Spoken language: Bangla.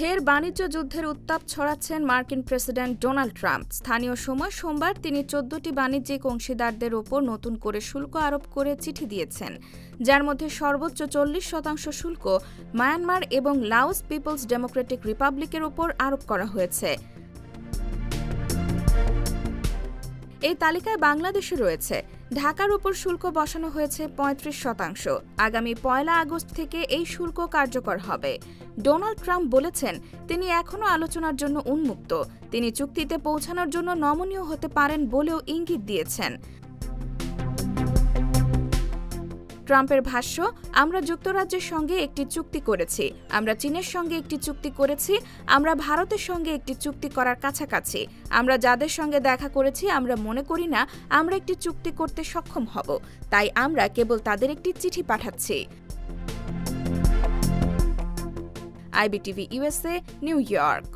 ফের বাণিজ্য যুদ্ধের উত্তাপ ছড়াচ্ছেন মার্কিন প্রেসিডেন্ট ডোনাল্ড ট্রাম্প। স্থানীয় সময় সোমবার তিনি 14টি বাণিজ্যিক অংশীদারদের ওপর নতুন করে শুল্ক আরোপ করে চিঠি দিয়েছেন, যার মধ্যে সর্বোচ্চ 40% শুল্ক মায়ানমার এবং লাওস পিপলস ডেমোক্রেটিক রিপাবলিকের ওপর আরোপ করা হয়েছে। এই তালিকায় বাংলাদেশও রয়েছে। ঢাকার উপর শুল্ক বসানো হয়েছে 35%। আগামী 1 আগস্ট থেকে এই শুল্ক কার্যকর হবে। ডোনাল্ড ট্রাম্প বলেছেন তিনি এখনও আলোচনার জন্য উন্মুক্ত। তিনি চুক্তিতে পৌঁছানোর জন্য নমনীয় হতে পারেন বলেও ইঙ্গিত দিয়েছেন। ট্রাম্পের ভাষ্য, আমরা যুক্তরাজ্যের সঙ্গে একটি চুক্তি করেছি, আমরা চীনের সঙ্গে একটি চুক্তি করেছি, আমরা ভারতের সঙ্গে একটি চুক্তি করার কাছাকাছি। আমরা যাদের সঙ্গে দেখা করেছি আমরা মনে করি না আমরা একটি চুক্তি করতে সক্ষম হব, তাই আমরা কেবল তাদের একটি চিঠি পাঠাচ্ছি। IBTV USA, new York.